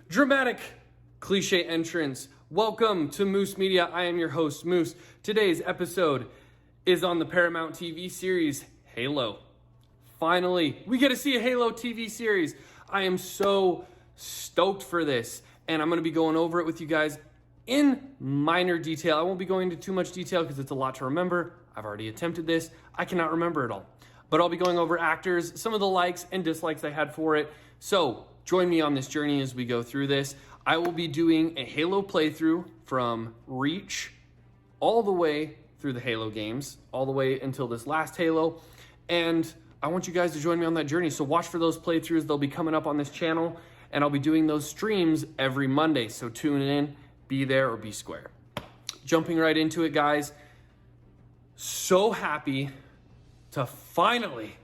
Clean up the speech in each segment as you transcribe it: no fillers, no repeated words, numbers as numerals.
Dramatic cliche entrance. Welcome to Moose Media. I am your host, Moose. Today's episode is on the Paramount TV series, Halo. Finally, we get to see a Halo TV series. I am so stoked for this, and I'm going to be going over it with you guys in minor detail. I won't be going into too much detail because it's a lot to remember. I've already attempted this. I cannot remember it all. But I'll be going over actors, some of the likes and dislikes I had for it. So join me on this journey as we go through this. I will be doing a Halo playthrough from Reach all the way through the Halo games, all the way until this last Halo. And I want you guys to join me on that journey. So watch for those playthroughs. They'll be coming up on this channel, and I'll be doing those streams every Monday. So tune in, be there or be square. Jumping right into it, guys. So happy to finally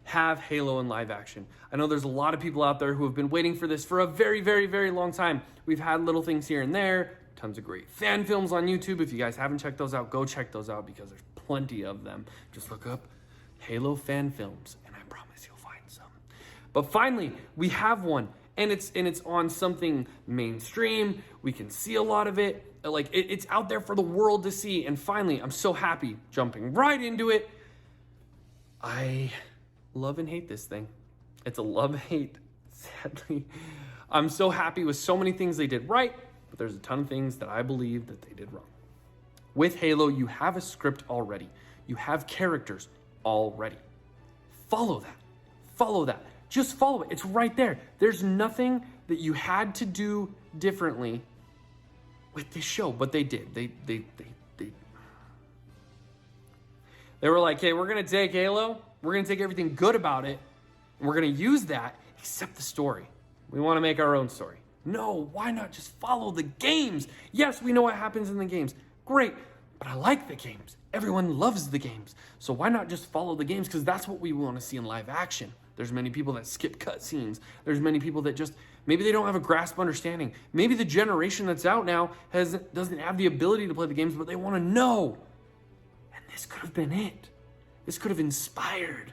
have Halo in live action. I know there's a lot of people out there who have been waiting for this for a very, very, very long time. We've had little things here and there, tons of great fan films on YouTube. If you guys haven't checked those out, go check those out because there's plenty of them. Just look up Halo fan films and I promise you'll find some. But finally, we have one, and it's on something mainstream. We can see a lot of it. It's out there for the world to see. And finally, I'm so happy, jumping right into it. I love and hate this thing. It's a love-hate, sadly. I'm so happy with so many things they did right, but there's a ton of things that I believe that they did wrong. With Halo, you have a script already. You have characters already. Follow that. Follow that. Just follow it. It's right there. There's nothing that you had to do differently with this show, but they did. They were like, hey, we're going to take Halo, we're going to take everything good about it, and we're going to use that, except the story. We want to make our own story. No, why not just follow the games? Yes, we know what happens in the games. Great, but I like the games. Everyone loves the games. So why not just follow the games? Because that's what we want to see in live action. There's many people that skip cutscenes. There's many people that just, maybe they don't have a grasp understanding. Maybe the generation that's out now doesn't have the ability to play the games, but they want to know. This could have been it. This could have inspired.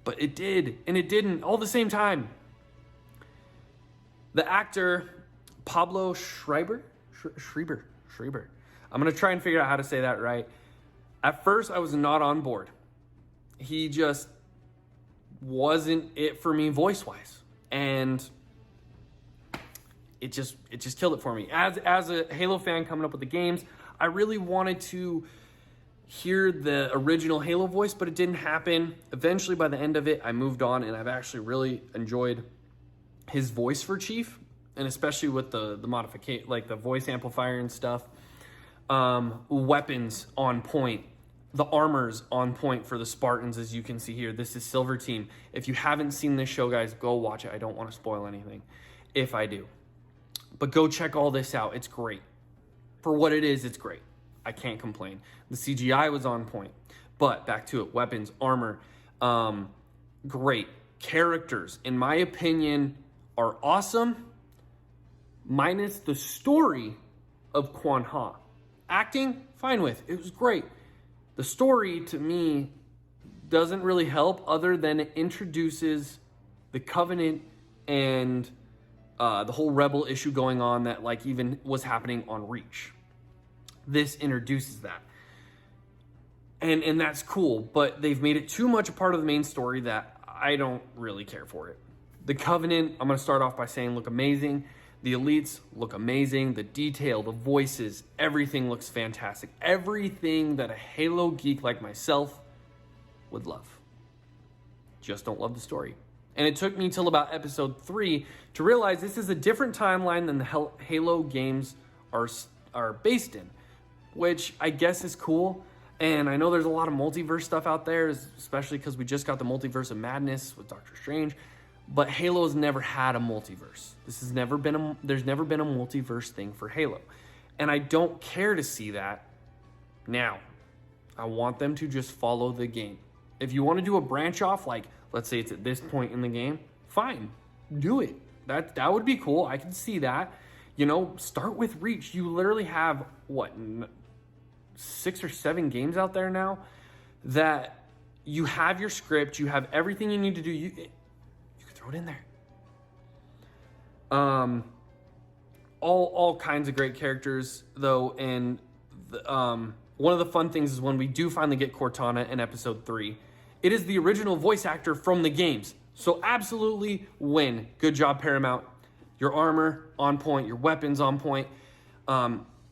But it did, and it didn't, all at the same time. The actor, Pablo Schreiber. I'm going to try and figure out how to say that right. At first, I was not on board. He just wasn't it for me voice-wise. And it just killed it for me. As a Halo fan coming up with the games, I really wanted to hear the original Halo voice, but it didn't happen. Eventually, by the end of it, I moved on, and I've actually really enjoyed his voice for Chief, and especially with the modification, like the voice amplifier and stuff. Weapons on point. The armor's on point for the Spartans, as you can see here. This is Silver Team. If you haven't seen this show, guys, go watch it. I don't want to spoil anything if I do. But go check all this out. It's great. For what it is, it's great. I can't complain. The CGI was on point. But back to it. Weapons, armor, great. Characters, in my opinion, are awesome. Minus the story of Quan Ha. Acting, fine with. It was great. The story, to me, doesn't really help other than it introduces the Covenant and the whole rebel issue going on that even was happening on Reach. This introduces that. And that's cool, but they've made it too much a part of the main story that I don't really care for it. The Covenant, I'm going to start off by saying, look amazing. The elites look amazing. The detail, the voices, everything looks fantastic. Everything that a Halo geek like myself would love. Just don't love the story. And it took me till about episode 3 to realize this is a different timeline than the Halo games are based in, which I guess is cool. And I know there's a lot of multiverse stuff out there, especially because we just got the Multiverse of Madness with Doctor Strange. But Halo's never had a multiverse. There's never been a multiverse thing for Halo. And I don't care to see that now. I want them to just follow the game. If you want to do a branch off, like let's say it's at this point in the game, fine, do it. That would be cool. I can see that. Start with Reach. You literally have 6 or 7 games out there now that you have your script, you have everything you need to do. You can throw it in there. All kinds of great characters, though, and one of the fun things is when we do finally get Cortana in episode 3, it is the original voice actor from the games. So absolutely win. Good job, Paramount. Your armor on point, your weapons on point.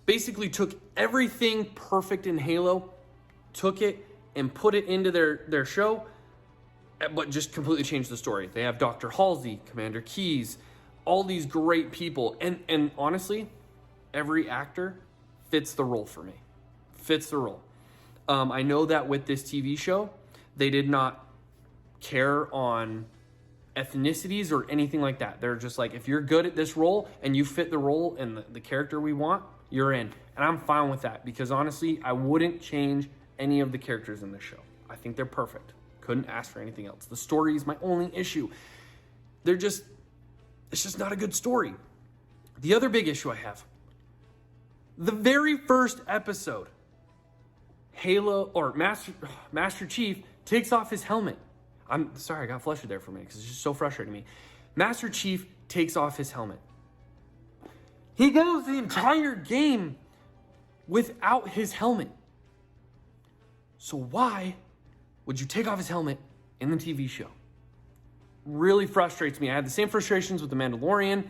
Basically took everything perfect in Halo, took it and put it into their show, but just completely changed the story. They have Dr. Halsey, Commander Keyes, all these great people. And honestly, every actor fits the role for me. Fits the role. I know that with this TV show, they did not care on ethnicities or anything like that. They're just like, if you're good at this role and you fit the role and the character we want, you're in. And I'm fine with that because honestly, I wouldn't change any of the characters in this show. I think they're perfect. Couldn't ask for anything else. The story is my only issue. It's just not a good story. The other big issue I have, the very first episode, Halo or Master Chief takes off his helmet. I'm sorry, I got flustered there for a minute because it's just so frustrating me. Master Chief takes off his helmet. He goes the entire game without his helmet. So why would you take off his helmet in the TV show? Really frustrates me. I had the same frustrations with The Mandalorian.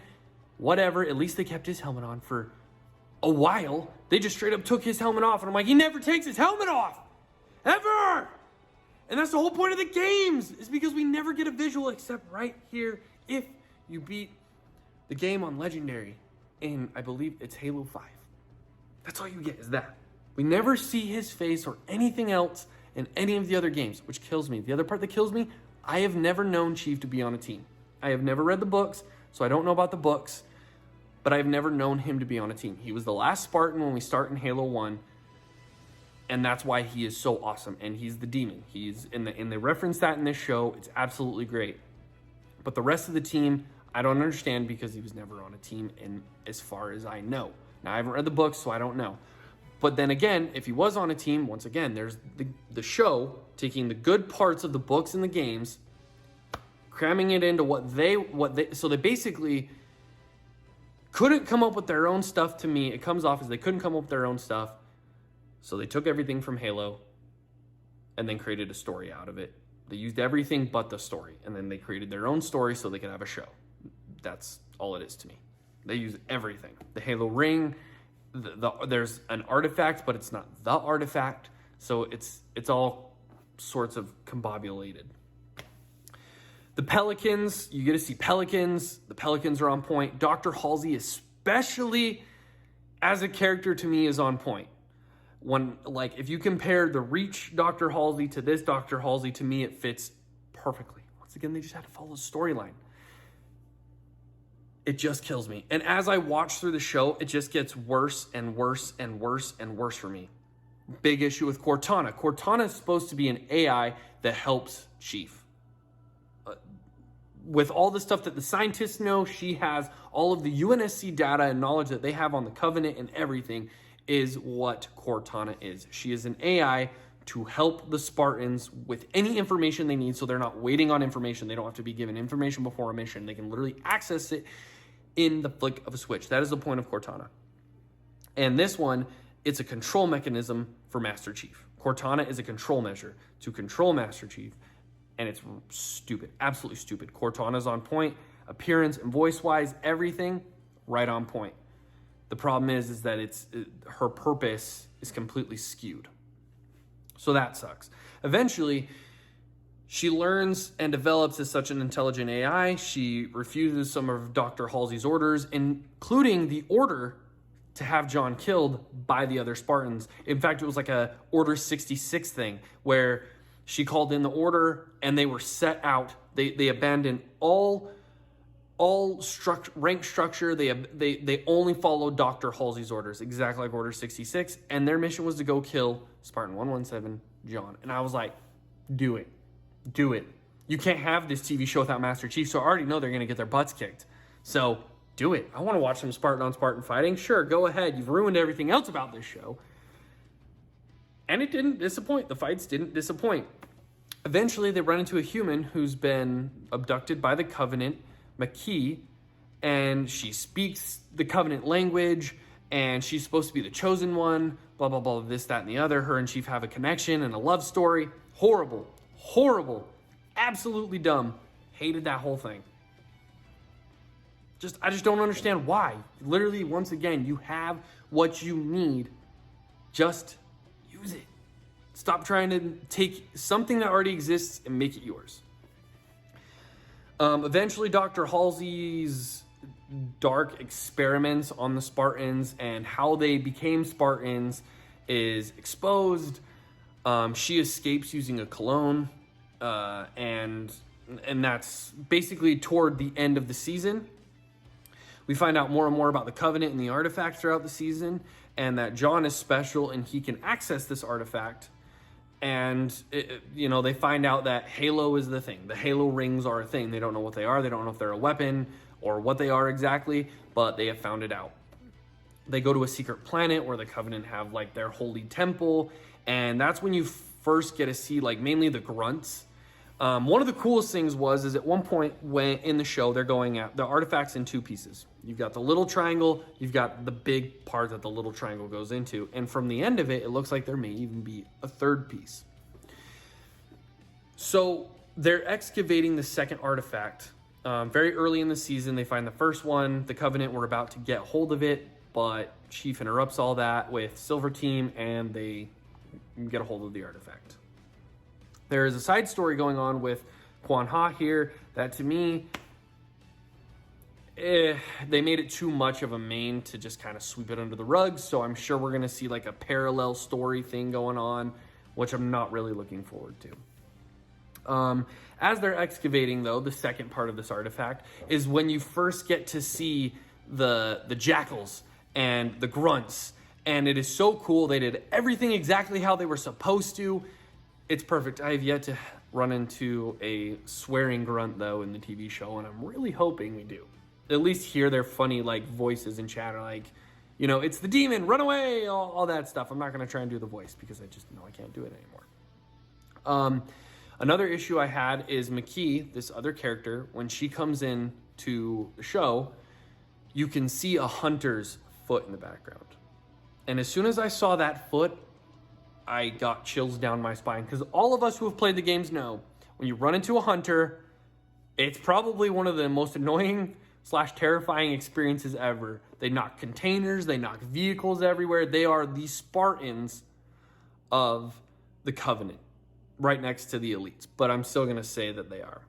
Whatever, at least they kept his helmet on for a while. They just straight up took his helmet off. And I'm like, he never takes his helmet off. Ever! And that's the whole point of the games, is because we never get a visual except right here if you beat the game on Legendary. And I believe it's Halo 5. That's all you get is that. We never see his face or anything else in any of the other games, which kills me. The other part that kills me, I have never known Chief to be on a team. I have never read the books, so I don't know about the books, but I've never known him to be on a team. He was the last Spartan when we start in Halo 1, and that's why he is so awesome, and he's the demon. And they reference that in this show. It's absolutely great. But the rest of the team, I don't understand because he was never on a team, and as far as I know. Now, I haven't read the books, so I don't know. But then again, if he was on a team, once again, there's the show taking the good parts of the books and the games, cramming it into so they basically couldn't come up with their own stuff. To me, it comes off as they couldn't come up with their own stuff. So they took everything from Halo and then created a story out of it. They used everything but the story, and then they created their own story so they could have a show. That's all it is to me. They use everything. The Halo ring, there's an artifact, but it's not the artifact. So it's all sorts of combobulated. The Pelicans, you get to see Pelicans. The Pelicans are on point. Dr. Halsey, especially as a character, to me is on point. If you compare the Reach Dr. Halsey to this Dr. Halsey, to me it fits perfectly. Once again, they just had to follow the storyline. It just kills me. And as I watch through the show, it just gets worse and worse and worse and worse for me. Big issue with Cortana. Cortana is supposed to be an AI that helps Chief. With all the stuff that the scientists know, she has all of the UNSC data and knowledge that they have on the Covenant and everything is what Cortana is. She is an AI to help the Spartans with any information they need, so they're not waiting on information. They don't have to be given information before a mission. They can literally access it in the flick of a switch. That is the point of Cortana. And this one, it's a control mechanism for Master Chief. Cortana is a control measure to control Master Chief, and it's stupid, absolutely stupid. Cortana's on point, appearance and voice-wise, everything right on point. The problem is that her purpose is completely skewed. So that sucks. Eventually, she learns and develops as such an intelligent AI. She refuses some of Dr. Halsey's orders, including the order to have John killed by the other Spartans. In fact, it was like a Order 66 thing where she called in the order and they were set out. They abandoned all rank structure. They only followed Dr. Halsey's orders, exactly like Order 66, and their mission was to go kill Spartan 117, John. And I was like, do it. Do it. You can't have this TV show without Master Chief, so I already know they're going to get their butts kicked. So do it. I want to watch some Spartan on Spartan fighting. Sure, go ahead. You've ruined everything else about this show. And it didn't disappoint. The fights didn't disappoint. Eventually, they run into a human who's been abducted by the Covenant, McKee, and she speaks the Covenant language, and she's supposed to be the chosen one, blah, blah, blah, this, that, and the other. Her and Chief have a connection and a love story. Horrible, horrible, absolutely dumb. Hated that whole thing. I just don't understand why. Literally, once again, you have what you need. Just use it. Stop trying to take something that already exists and make it yours. Eventually, Dr. Halsey's dark experiments on the Spartans and how they became Spartans is exposed. She escapes using a cologne, and that's basically toward the end of the season. We find out more and more about the Covenant and the artifact throughout the season, and that John is special and he can access this artifact. And, they find out that Halo is the thing. The Halo rings are a thing. They don't know what they are. They don't know if they're a weapon or what they are exactly, but they have found it out. They go to a secret planet where the Covenant have, their holy temple, and that's when you first get to see, mainly the grunts. One of the coolest things is at one point when in the show, they're going at the artifacts in two pieces. You've got the little triangle, you've got the big part that the little triangle goes into. And from the end of it, it looks like there may even be a third piece. So they're excavating the second artifact. Very early in the season, they find the first one. The Covenant were about to get hold of it, but Chief interrupts all that with Silver Team, and they get a hold of the artifact. There is a side story going on with Quan Ha here that, to me, they made it too much of a main to just kind of sweep it under the rug. So I'm sure we're going to see a parallel story thing going on, which I'm not really looking forward to. As they're excavating, though, the second part of this artifact is when you first get to see the jackals and the grunts. And it is so cool. They did everything exactly how they were supposed to. It's perfect. I have yet to run into a swearing grunt, though, in the TV show, and I'm really hoping we do. At least hear their funny, voices in chat, or it's the demon, run away, all that stuff. I'm not going to try and do the voice because I just know I can't do it anymore. Another issue I had is McKee, this other character, when she comes in to the show, you can see a hunter's foot in the background. And as soon as I saw that foot, I got chills down my spine, because all of us who have played the games know when you run into a hunter, it's probably one of the most annoying / terrifying experiences ever. They knock containers, they knock vehicles everywhere. They are the Spartans of the Covenant, right next to the elites, but I'm still going to say that they are.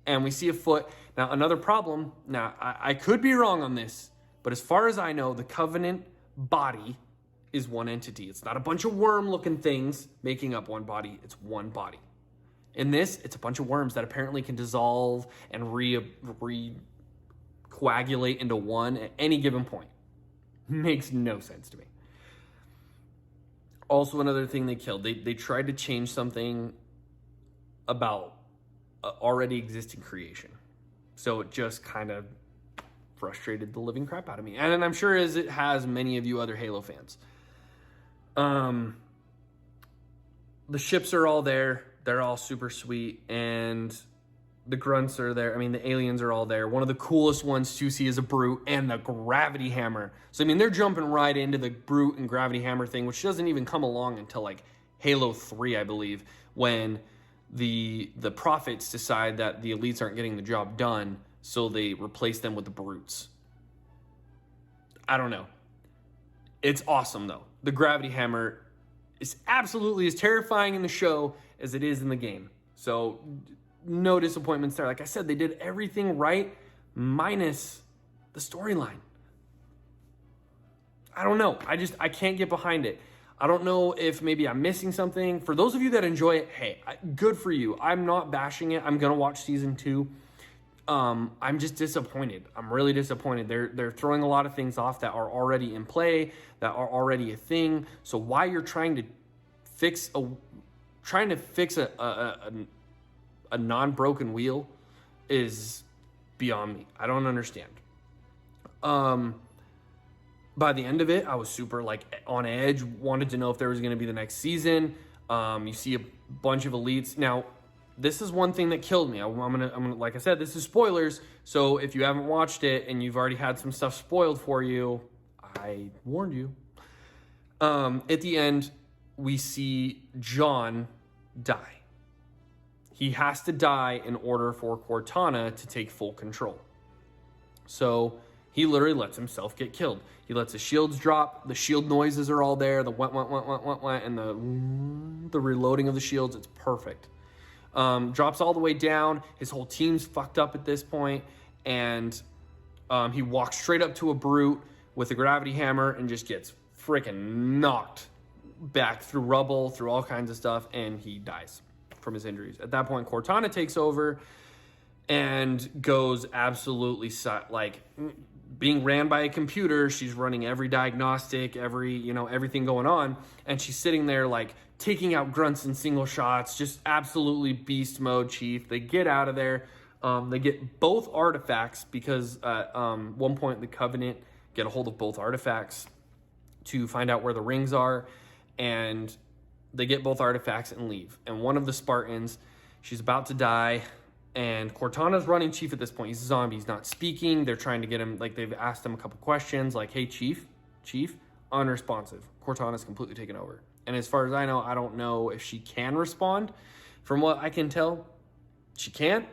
And we see a foot. Now, another problem, I could be wrong on this, but as far as I know, the Covenant body is one entity. It's not a bunch of worm-looking things making up one body. It's one body. In this, it's a bunch of worms that apparently can dissolve and coagulate into one at any given point. Makes no sense to me. Also, another thing they killed. They tried to change something about already existing creation. So it just kind of frustrated the living crap out of me. And I'm sure as it has many of you other Halo fans. The ships are all there. They're all super sweet. And the grunts are there. I mean, the aliens are all there. One of the coolest ones to see is a brute and the gravity hammer. So, I mean, they're jumping right into the brute and gravity hammer thing, which doesn't even come along until Halo 3, I believe, when the prophets decide that the elites aren't getting the job done, so they replace them with the brutes. I don't know. It's awesome, though. The gravity hammer is absolutely as terrifying in the show as it is in the game. So no disappointments there. Like I said, they did everything right minus the storyline. I don't know. I can't get behind it. I don't know if maybe I'm missing something. For those of you that enjoy it, hey, good for you. I'm not bashing it. I'm going to watch season 2. I'm just disappointed. I'm really disappointed. They're throwing a lot of things off that are already in play, that are already a thing. So why you're trying to fix a non-broken wheel is beyond me. I don't understand. By the end of it, I was super on edge, wanted to know if there was going to be the next season. You see a bunch of elites. Now, this is one thing that killed me. I'm gonna, like I said, this is spoilers. So if you haven't watched it and you've already had some stuff spoiled for you, I warned you. At the end, we see John die. He has to die in order for Cortana to take full control. So he literally lets himself get killed. He lets his shields drop. The shield noises are all there. The went, and the reloading of the shields. It's perfect. Drops all the way down. His whole team's fucked up at this point. And he walks straight up to a brute with a gravity hammer and just gets freaking knocked back through rubble, through all kinds of stuff. And he dies from his injuries. At that point, Cortana takes over and goes absolutely like being ran by a computer. She's running every diagnostic, everything going on. And she's sitting there like taking out grunts and single shots, just absolutely beast mode, Chief. They get out of there. They get both artifacts because at one point the Covenant get a hold of both artifacts to find out where the rings are. And they get both artifacts and leave. And one of the Spartans, she's about to die. And Cortana's running Chief at this point. He's a zombie. He's not speaking. They're trying to get him, like they've asked him a couple questions like, hey, Chief, unresponsive. Cortana's completely taken over. And as far as I know, I don't know if she can respond. From what I can tell, she can't.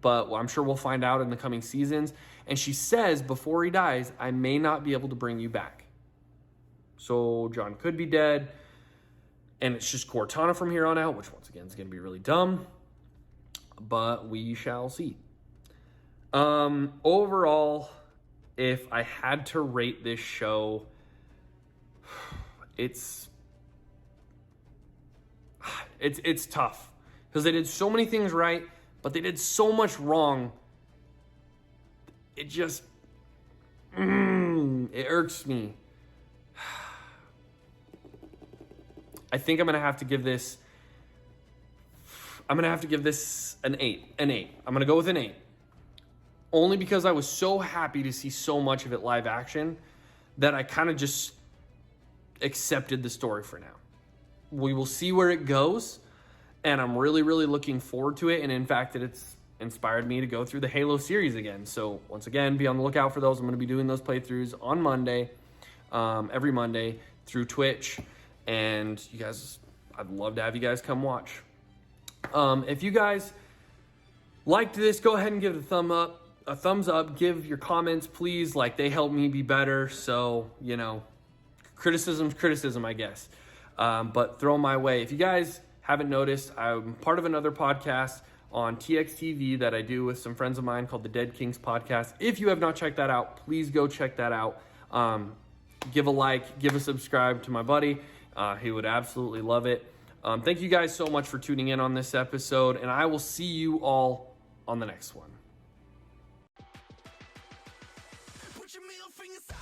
But I'm sure we'll find out in the coming seasons. And she says before he dies, I may not be able to bring you back. So John could be dead. And it's just Cortana from here on out, which once again is going to be really dumb. But we shall see. Overall, if I had to rate this show, it's tough. Because they did so many things right, but they did so much wrong. It just, it irks me. I think I'm going to have to give this an 8. I'm going to go with an 8. Only because I was so happy to see so much of it live action that I kind of just accepted the story for now. We will see where it goes, and I'm really, really looking forward to it. And in fact, it's inspired me to go through the Halo series again. So once again, be on the lookout for those. I'm going to be doing those playthroughs on Monday, every Monday through Twitch. And you guys, I'd love to have you guys come watch. If you guys liked this, go ahead and give it a thumbs up. Give your comments, please. Like, they help me be better. So, criticism's criticism, I guess. But throw them my way. If you guys haven't noticed, I'm part of another podcast on TXTV that I do with some friends of mine called the Dead Kings Podcast. If you have not checked that out, please go check that out. Give a like, give a subscribe to my buddy. He would absolutely love it. Thank you guys so much for tuning in on this episode, and I will see you all on the next one. Put your middle fingers out,